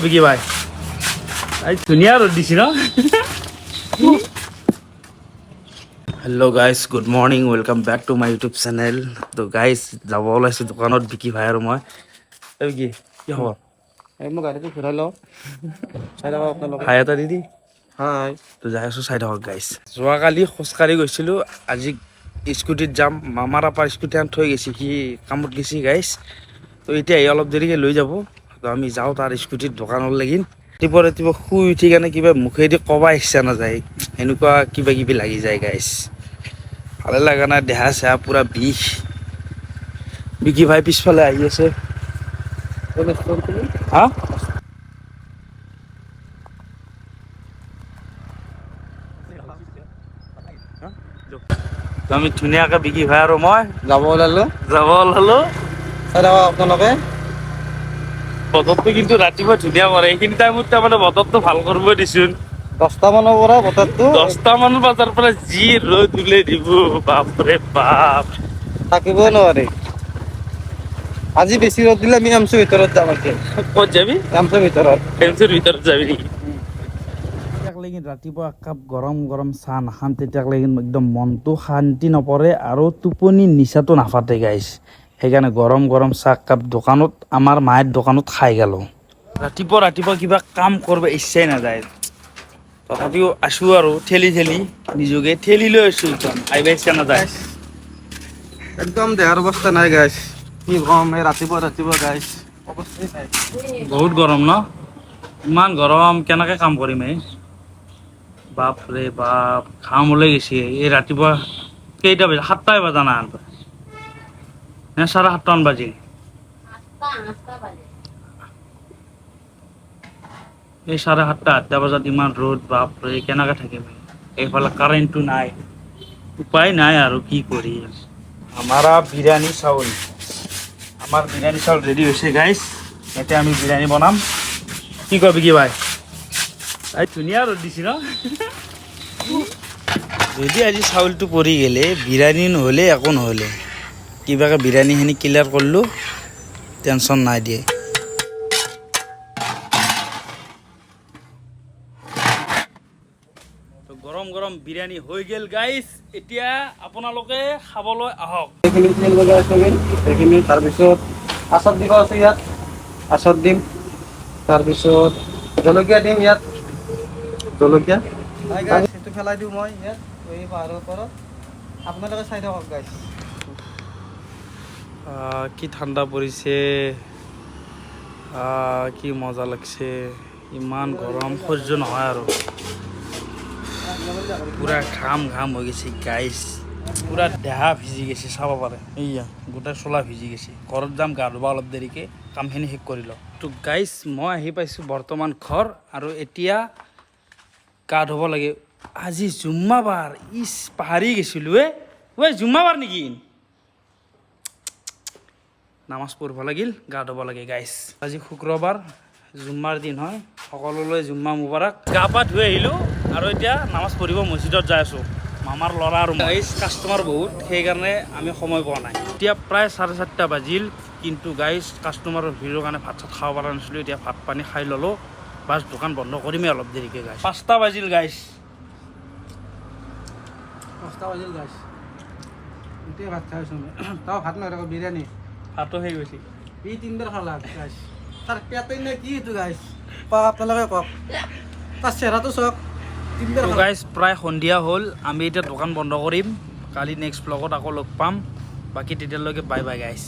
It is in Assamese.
বিকি ভাই আজ ধুনীয়া ৰ'দ দিছি ন hello' guys good morning welcome back to my YouTube channel তো গাইজ যাব ওলাইছোঁ দোকানত বিকি ভাই আৰু মই কি কি খবৰ মই গাড়ীটো ঘূৰাই লওঁ চাই থাকক আপোনালোকে। হাই এটা দিদি হাই তো যাই আছোঁ চাই থাকক গাইজ যোৱাকালি খোজকাঢ়ি গৈছিলোঁ আজি স্কুটিত যাম মামাৰ আপাৰ স্কুটিখন থৈ গৈছে সি কামত গৈছে গাইজ তো এতিয়া এই অলপ দেৰিকৈ লৈ যাব তো আমি যাওঁ তাৰ স্কুটিত দোকানত লাগিন ৰাতিপুৱা শুই উঠি কেনে কিবা মুখেদি ক'ব ইচ্ছা নাযায় এনেকুৱা কিবা কিবি লাগি যায় গাইজ ভালে লগা নাই দেহা চেহা পূৰা বিষ বিকি ভাই পিছফালে আহি আছে হা আমি ধুনীয়াকৈ বিকি ভাই আৰু মই যাব ওলালোঁ যাব ওলালো চাই থাকক আপোনালোকে। বতৰটো কিন্তু ৰাতিপুৱা ধুনীয়া কৰে এইখিনি টাইমত তাৰমানে বতৰটো ভাল কৰিব দিছোন 10টা মানৰ পৰা বতৰটো 10টা মান বজাৰ পৰা যি ৰ'দ ওলাই দিব বাপৰে বাপ থাকিবই নোৱাৰি। আজি বেছি ৰ'দ দিলে আমি এমচৰ ভিতৰত যাম আজি। ক'ত যাবি এমচৰ ভিতৰত ফেঞ্চৰ ভিতৰত যাবি নেকি তেতিয়ালৈকে ৰাতিপুৱা একাপ গৰম গৰম চাহ নাখাম তেতিয়ালৈকে একদম মনটো শান্তি নপৰে আৰু টোপনি নিচাটো নাফাটে গাইছ সেইকাৰণে গৰম গৰম চাহ একাপ দোকানত আমাৰ মায়েৰ দোকানত খাই গেল ৰাতিপুৱা কিবা কাম কৰিব ইচ্ছাই নাযায় তথাপিও আছোঁ আৰু ঠেলি নিজকে ঠেলি লৈ আছোঁ একদম আহিব ইচ্ছা নাযায় একদম দেহাৰ অৱস্থা নাই গাইছ কি কম এই ৰাতিপুৱা গাইছ অৱস্থাই নাই। বহুত গৰম ন ইমান গৰম কেনেকৈ কাম কৰিম এই বাপৰে বাপ ঘাম ওলাই গৈছে এই ৰাতিপুৱা কেইটা বাজে 7টাই বজা নাই নে 7:30 বাজি এই 7:30 8টা বজাত ইমান ৰ'দ বাপৰে কেনেকৈ থাকিম এইফালে কাৰেণ্টটো নাই উপায় নাই আৰু কি কৰি আমাৰ বিৰিয়ানী চাউল ৰেডি হৈছে গাইছ এতিয়া আমি বিৰিয়ানী বনাম কি কবি কি ভাই এই ধুনীয়া ৰ'দ দিছি ন যদি আজি চাউলটো পৰি গ'লে বিৰিয়ানী নহ'লে একো নহ'লে কিবাকৈ বিৰিয়ানীখিনি ক্লিয়াৰ কৰিলোঁ টেনশ্যন নাই দিয়ে গৰম গৰম বিৰিয়ানী হৈ গ'ল গাইছ এতিয়া আপোনালোকে খাবলৈ আহক এইখিনি তেল বজাই আছে এইখিনি তাৰপিছত আচাৰ দিব আছে ইয়াত আচাৰ দিম তাৰপিছত জলকীয়া দিম ইয়াত জলকীয়া সেইটো পেলাই দিওঁ মই ইয়াত এই পাহাৰৰ ওপৰত আপোনালোকে চাই থাকক গাইছ। কি ঠাণ্ডা পৰিছে কি মজা লাগছে ইমান গৰম সহ্য নহয় আৰু পুৰা ঘাম হৈ গৈছে গাইছ পুৰা দেহা ভিজি গৈছে চাব পাৰে এইয়া গোটেই চোলা ভিজি গৈছে ঘৰত যাম গা ধুবা অলপ দেৰিকৈ কামখিনি শেষ কৰি লওঁ তো গাইছ মই আহি পাইছোঁ বৰ্তমান ঘৰ আৰু এতিয়া গা ধুব লাগে আজি জুম্মাবাৰ পাহৰি গৈছিলোঁ ঐ জুম্মাবাৰ নেকি নামাজ পঢ়িব লাগিল গা ধুব লাগে গাইছ আজি শুক্ৰবাৰ জুম্মাৰ দিন হয় সকলোলৈ জুম্মা মুবাৰক গা পা ধুই আহিলোঁ আৰু এতিয়া নামাজ পঢ়িব মছজিদত যাই আছোঁ মামাৰ ল'ৰা আৰু গাইছ কাষ্টমাৰ বহুত সেইকাৰণে আমি সময় পোৱা নাই এতিয়া প্ৰায় 4:30 বাজিল কিন্তু গাইছ কাষ্টমাৰৰ ভিৰৰ কাৰণে ভাত চাত খাব পৰা নাছিলোঁ এতিয়া ভাত পানী খাই ল'লোঁ বাছ দোকান বন্ধ কৰিমেই অলপ দেৰিকৈ গাইছ 5টা বাজিল গাইছ এতিয়া ভাত খাইছোঁ তই ভাত নহয় আকৌ বিৰিয়ানী ভাতো হৈ গৈছে এই 3বাৰ খালা গাইছ তাৰ পেটেই নে কি এইটো গাইছ আপোনালোকে কওক তাৰ চেহেৰাটো চাওক 3বাৰ গাইছ প্ৰায় সন্ধিয়া হ'ল আমি এতিয়া দোকান বন্ধ কৰিম কালি নেক্সট ব্লগত আকৌ লগ পাম বাকী তেতিয়ালৈকে বাই বাই গাইছ।